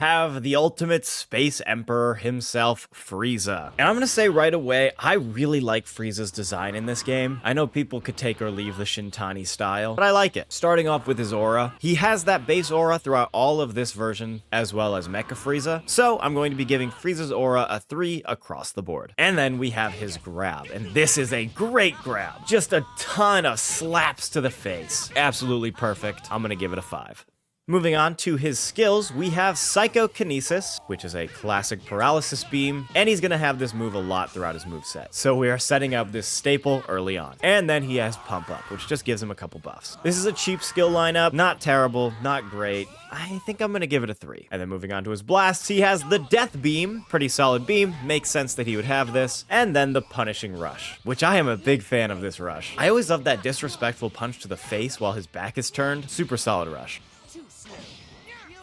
have the ultimate space emperor himself, Frieza. And I'm gonna say right away, I really like Frieza's design in this game. I know people could take or leave the Shintani style, but I like it. Starting off with his aura, he has that base aura throughout all of this version, as well as Mecha Frieza. So I'm going to be giving Frieza's aura a 3 across the board. And then we have his grab, and this is a great grab. Just a ton of slaps to the face. Absolutely perfect. I'm gonna give it a 5. Moving on to his skills, we have Psychokinesis, which is a classic paralysis beam, and he's gonna have this move a lot throughout his moveset. So we are setting up this staple early on. And then he has Pump Up, which just gives him a couple buffs. This is a cheap skill lineup, not terrible, not great. I think I'm gonna give it a 3. And then moving on to his blasts, he has the Death Beam, pretty solid beam, makes sense that he would have this, and then the Punishing Rush, which I am a big fan of this rush. I always love that disrespectful punch to the face while his back is turned, super solid rush.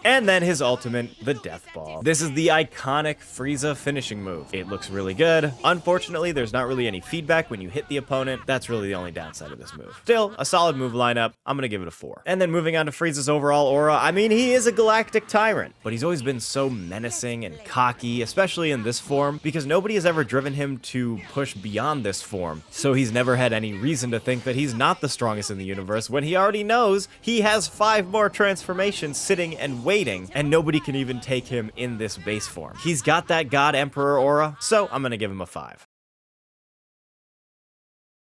And then his ultimate, the Death Ball. This is the iconic Frieza finishing move. It looks really good. Unfortunately, there's not really any feedback when you hit the opponent. That's really the only downside of this move. Still, a solid move lineup. I'm gonna give it a 4. And then moving on to Frieza's overall aura, I mean, he is a galactic tyrant, but he's always been so menacing and cocky, especially in this form, because nobody has ever driven him to push beyond this form. So he's never had any reason to think that he's not the strongest in the universe when he already knows he has 5 more transformations sitting and waiting, and nobody can even take him in this base form. He's got that God Emperor aura, so I'm gonna give him a 5.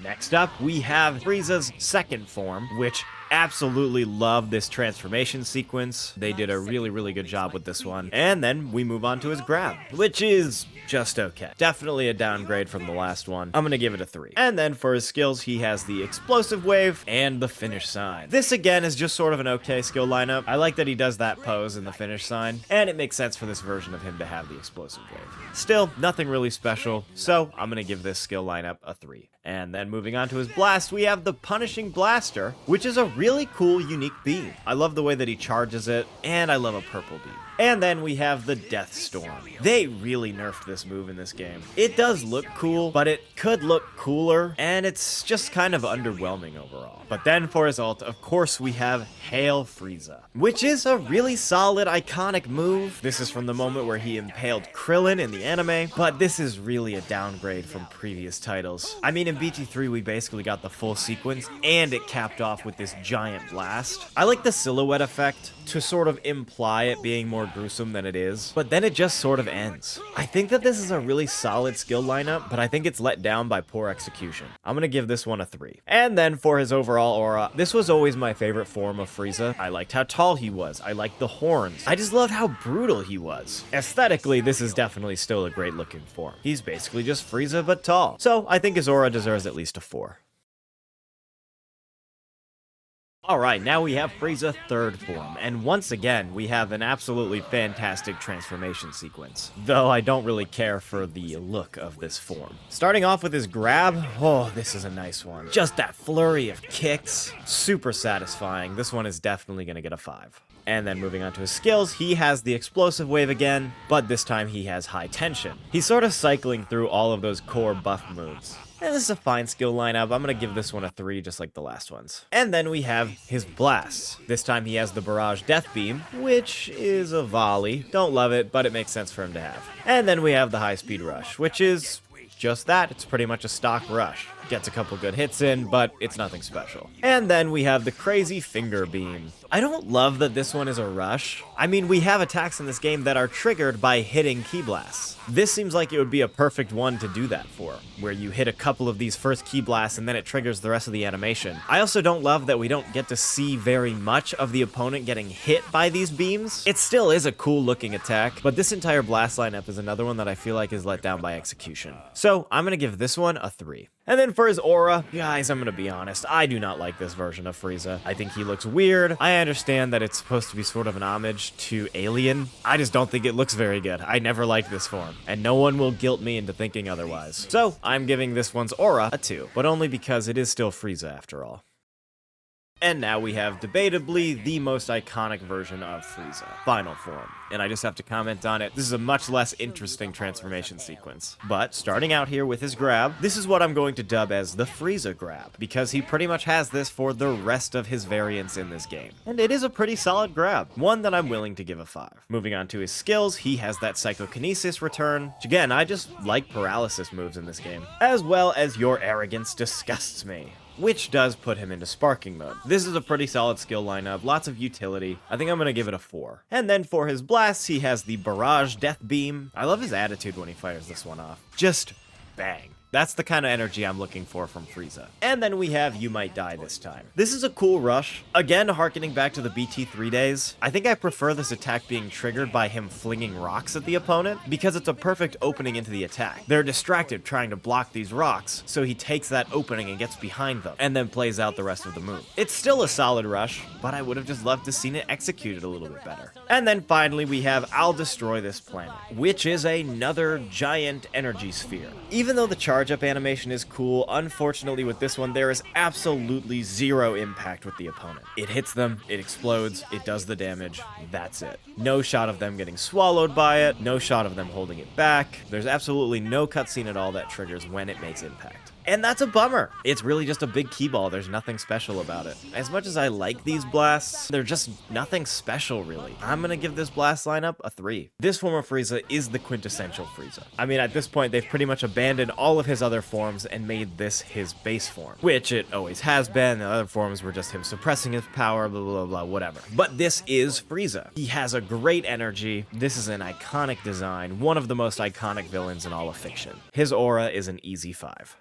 Next up, we have Frieza's second form, which absolutely love this transformation sequence. They did a really good job with this one. And then we move on to his grab, which is just okay. Definitely a downgrade from the last one. I'm gonna give it a 3. And then for his skills, he has the Explosive Wave and the Finish Sign. This again is just sort of an okay skill lineup. I like that he does that pose in the Finish Sign, and it makes sense for this version of him to have the Explosive Wave. Still, nothing really special, so I'm gonna give this skill lineup a 3. And then moving on to his blast, we have the Punishing Blaster, which is a really cool, unique beam. I love the way that he charges it, and I love a purple beam. And then we have the Death Storm. They really nerfed this move in this game. It does look cool, but it could look cooler, and it's just kind of underwhelming overall. But then for his ult, of course, we have Hail Frieza, which is a really solid, iconic move. This is from the moment where he impaled Krillin in the anime, but this is really a downgrade from previous titles. I mean, in BT3, we basically got the full sequence, and it capped off with this giant blast. I like the silhouette effect to sort of imply it being more gruesome than it is, but then it just sort of ends. I think that this is a really solid skill lineup, but I think it's let down by poor execution. I'm gonna give this one a 3. And then for his overall aura, this was always my favorite form of Frieza. I liked how tall he was. I liked the horns. I just loved how brutal he was. Aesthetically, this is definitely still a great looking form. He's basically just Frieza but tall. So I think his aura deserves at least a 4. Alright, now we have Frieza third form, and once again, we have an absolutely fantastic transformation sequence. Though I don't really care for the look of this form. Starting off with his grab, oh, this is a nice one. Just that flurry of kicks, super satisfying. This one is definitely gonna get a 5. And then moving on to his skills, he has the Explosive Wave again, but this time he has High Tension. He's sort of cycling through all of those core buff moves. And this is a fine skill lineup. I'm gonna give this one a 3, just like the last ones. And then we have his blasts. This time he has the Barrage Death Beam, which is a volley. Don't love it, but it makes sense for him to have. And then we have the High Speed Rush, which is just that. It's pretty much a stock rush. Gets a couple good hits in, but it's nothing special. And then we have the Crazy Finger Beam. I don't love that this one is a rush. I mean, we have attacks in this game that are triggered by hitting Ki Blasts. This seems like it would be a perfect one to do that for, where you hit a couple of these first Ki Blasts and then it triggers the rest of the animation. I also don't love that we don't get to see very much of the opponent getting hit by these beams. It still is a cool looking attack, but this entire blast lineup is another one that I feel like is let down by execution. So I'm gonna give this one a 3. And then for his aura, guys, I'm gonna be honest, I do not like this version of Frieza. I think he looks weird. I understand that it's supposed to be sort of an homage to Alien. I just don't think it looks very good. I never liked this form, and no one will guilt me into thinking otherwise. So I'm giving this one's aura a 2, but only because it is still Frieza after all. And now we have debatably the most iconic version of Frieza, final form. And I just have to comment on it. This is a much less interesting transformation sequence. But starting out here with his grab, this is what I'm going to dub as the Frieza grab, because he pretty much has this for the rest of his variants in this game. And it is a pretty solid grab, one that I'm willing to give a 5. Moving on to his skills, he has that psychokinesis return, which again, I just like paralysis moves in this game, as well as your arrogance disgusts me, which does put him into sparking mode. This is a pretty solid skill lineup, lots of utility. I think I'm gonna give it a 4. And then for his blasts, he has the Barrage Death Beam. I love his attitude when he fires this one off. Just bang. That's the kind of energy I'm looking for from Frieza. And then we have You Might Die this time. This is a cool rush. Again, harkening back to the BT3 days. I think I prefer this attack being triggered by him flinging rocks at the opponent, because it's a perfect opening into the attack. They're distracted trying to block these rocks, so he takes that opening and gets behind them, and then plays out the rest of the move. It's still a solid rush, but I would have just loved to seen it executed a little bit better. And then finally we have I'll Destroy This Planet, which is another giant energy sphere. Even though the charge-up animation is cool, unfortunately with this one, there is absolutely zero impact with the opponent. It hits them, it explodes, it does the damage, that's it. No shot of them getting swallowed by it, no shot of them holding it back. There's absolutely no cutscene at all that triggers when it makes impact. And that's a bummer. It's really just a big key ball. There's nothing special about it. As much as I like these blasts, they're just nothing special, really. I'm gonna give this blast lineup a 3. This form of Frieza is the quintessential Frieza. I mean, at this point, they've pretty much abandoned all of his other forms and made this his base form, which it always has been. The other forms were just him suppressing his power, blah, blah, blah, whatever. But this is Frieza. He has a great energy. This is an iconic design, one of the most iconic villains in all of fiction. His aura is an easy 5.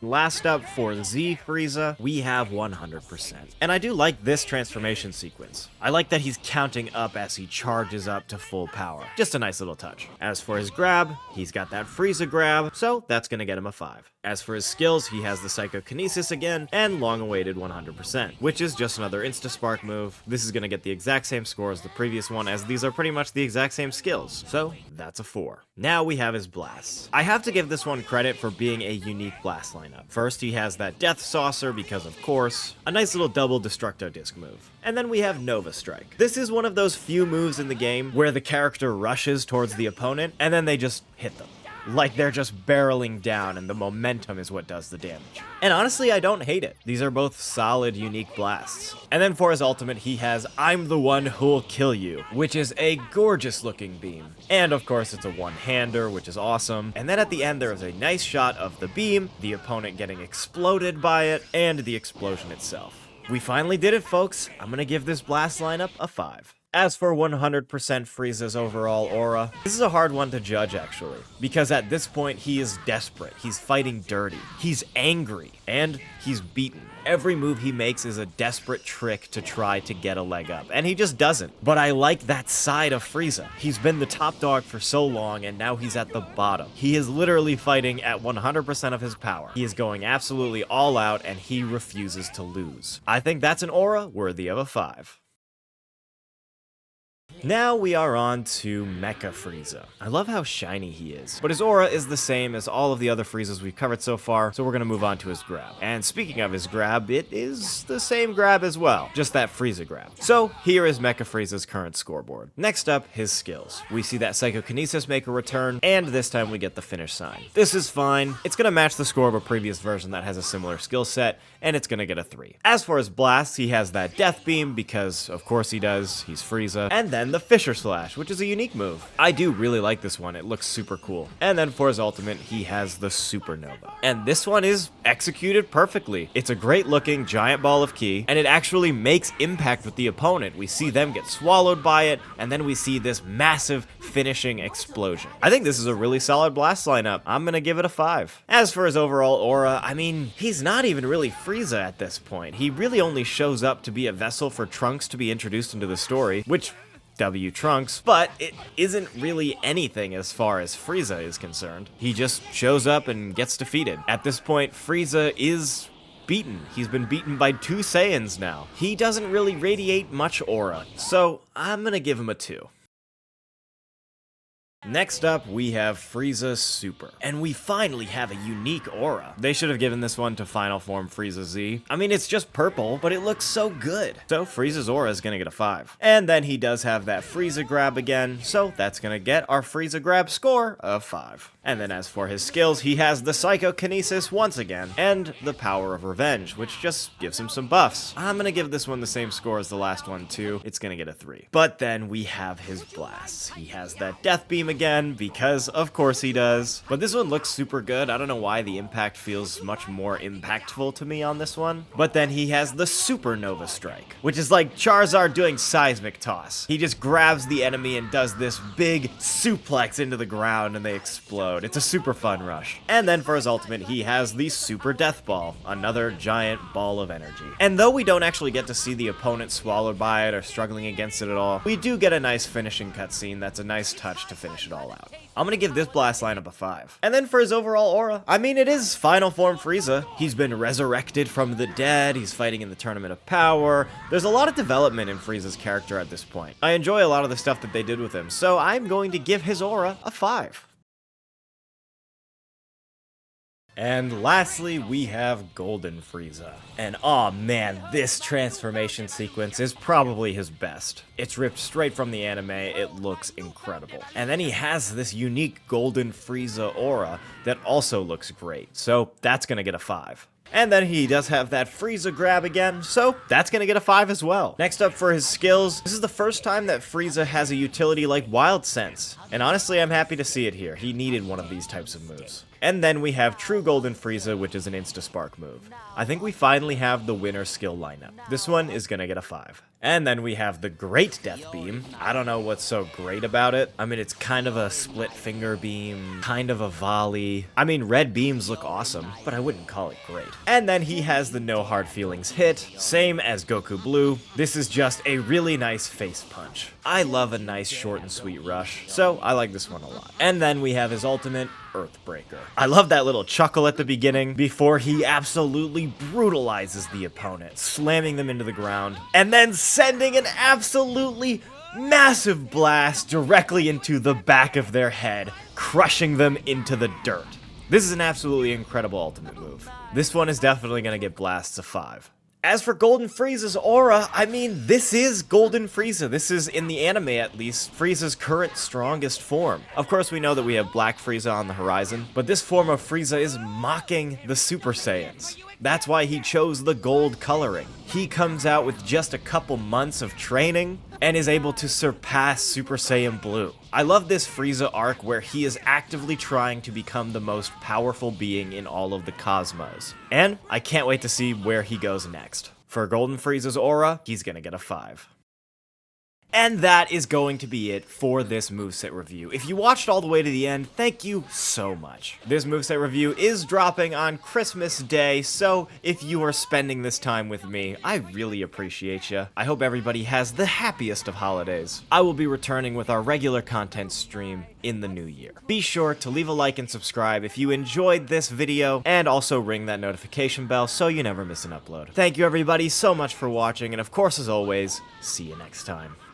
Last up for Z Frieza, we have 100%. And I do like this transformation sequence. I like that he's counting up as he charges up to full power. Just a nice little touch. As for his grab, he's got that Frieza grab, so that's gonna get him a 5. As for his skills, he has the Psychokinesis again, and long-awaited 100%, which is just another Insta-Spark move. This is gonna get the exact same score as the previous one, as these are pretty much the exact same skills, so that's a 4. Now we have his blasts. I have to give this one credit for being a unique blast lineup. First, he has that Death Saucer, because of course, a nice little double Destructo Disc move. And then we have Nova Strike. This is one of those few moves in the game where the character rushes towards the opponent, and then they just hit them. Like they're just barreling down and the momentum is what does the damage. And honestly, I don't hate it. These are both solid, unique blasts. And then for his ultimate, he has I'm the One Who'll Kill You, which is a gorgeous looking beam. And of course, it's a one-hander, which is awesome. And then at the end, there is a nice shot of the beam, the opponent getting exploded by it, and the explosion itself. We finally did it, folks. I'm gonna give this blast lineup a 5. As for 100% Frieza's overall aura, this is a hard one to judge actually, because at this point he is desperate, he's fighting dirty, he's angry, and he's beaten. Every move he makes is a desperate trick to try to get a leg up, and he just doesn't. But I like that side of Frieza. He's been the top dog for so long, and now he's at the bottom. He is literally fighting at 100% of his power. He is going absolutely all out, and he refuses to lose. I think that's an aura worthy of a 5. Now we are on to Mecha Frieza. I love how shiny he is, but his aura is the same as all of the other Friezas we've covered so far, so we're gonna move on to his grab. And speaking of his grab, it is the same grab as well, just that Frieza grab. So here is Mecha Frieza's current scoreboard. Next up, his skills. We see that Psychokinesis make a return, and this time we get the finish sign. This is fine. It's gonna match the score of a previous version that has a similar skill set, and it's gonna get a 3. As for his blasts, he has that Death Beam, because of course he does, he's Frieza, and then the Fisher Slash, which is a unique move. I do really like this one, it looks super cool. And then for his ultimate, he has the Supernova. And this one is executed perfectly. It's a great looking giant ball of ki, and it actually makes impact with the opponent. We see them get swallowed by it, and then we see this massive finishing explosion. I think this is a really solid blast lineup. I'm gonna give it a 5. As for his overall aura, I mean, he's not even really Frieza at this point. He really only shows up to be a vessel for Trunks to be introduced into the story, which W Trunks, but it isn't really anything as far as Frieza is concerned. He just shows up and gets defeated. At this point, Frieza is beaten. He's been beaten by 2 Saiyans now. He doesn't really radiate much aura, so I'm gonna give him a 2. Next up, we have Frieza Super. And we finally have a unique aura. They should have given this one to Final Form Frieza Z. I mean, it's just purple, but it looks so good. So Frieza's aura is gonna get a 5. And then he does have that Frieza grab again, so that's gonna get our Frieza grab score of 5. And then as for his skills, he has the Psychokinesis once again, and the Power of Revenge, which just gives him some buffs. I'm gonna give this one the same score as the last one too. It's gonna get a 3. But then we have his blasts. He has that Death Beam again, because of course he does. But this one looks super good. I don't know why the impact feels much more impactful to me on this one. But then he has the Supernova Strike, which is like Charizard doing Seismic Toss. He just grabs the enemy and does this big suplex into the ground and they explode. It's a super fun rush. And then for his ultimate, he has the Super Death Ball, another giant ball of energy. And though we don't actually get to see the opponent swallowed by it or struggling against it at all, we do get a nice finishing cutscene that's a nice touch to finish it all out. I'm gonna give this blast lineup a 5. And then for his overall aura, I mean, it is Final Form Frieza. He's been resurrected from the dead, he's fighting in the Tournament of Power. There's a lot of development in Frieza's character at this point. I enjoy a lot of the stuff that they did with him, so I'm going to give his aura a 5. And lastly, we have Golden Frieza. And aw man, this transformation sequence is probably his best. It's ripped straight from the anime, it looks incredible. And then he has this unique Golden Frieza aura that also looks great, so that's gonna get a 5. And then he does have that Frieza grab again, so that's gonna get a 5 as well. Next up for his skills, this is the first time that Frieza has a utility like Wild Sense. And honestly, I'm happy to see it here. He needed one of these types of moves. And then we have True Golden Frieza, which is an Insta-Spark move. I think we finally have the winner skill lineup. This one is gonna get a 5. And then we have the Great Death Beam. I don't know what's so great about it. I mean, it's kind of a split finger beam, kind of a volley. I mean, red beams look awesome, but I wouldn't call it great. And then he has the No Hard Feelings hit, same as Goku Blue. This is just a really nice face punch. I love a nice short and sweet rush, so I like this one a lot. And then we have his ultimate, Earthbreaker. I love that little chuckle at the beginning before he absolutely brutalizes the opponent, slamming them into the ground, and then sending an absolutely massive blast directly into the back of their head, crushing them into the dirt. This is an absolutely incredible ultimate move. This one is definitely gonna get blasts of 5. As for Golden Frieza's aura, I mean, this is Golden Frieza. This is, in the anime at least, Frieza's current strongest form. Of course, we know that we have Black Frieza on the horizon, but this form of Frieza is mocking the Super Saiyans. That's why he chose the gold coloring. He comes out with just a couple months of training and is able to surpass Super Saiyan Blue. I love this Frieza arc where he is actively trying to become the most powerful being in all of the cosmos. And I can't wait to see where he goes next. For Golden Frieza's aura, he's gonna get a 5. And that is going to be it for this moveset review. If you watched all the way to the end, thank you so much. This moveset review is dropping on Christmas Day, so if you are spending this time with me, I really appreciate you. I hope everybody has the happiest of holidays. I will be returning with our regular content stream in the new year. Be sure to leave a like and subscribe if you enjoyed this video, and also ring that notification bell so you never miss an upload. Thank you everybody so much for watching, and of course, as always, see you next time.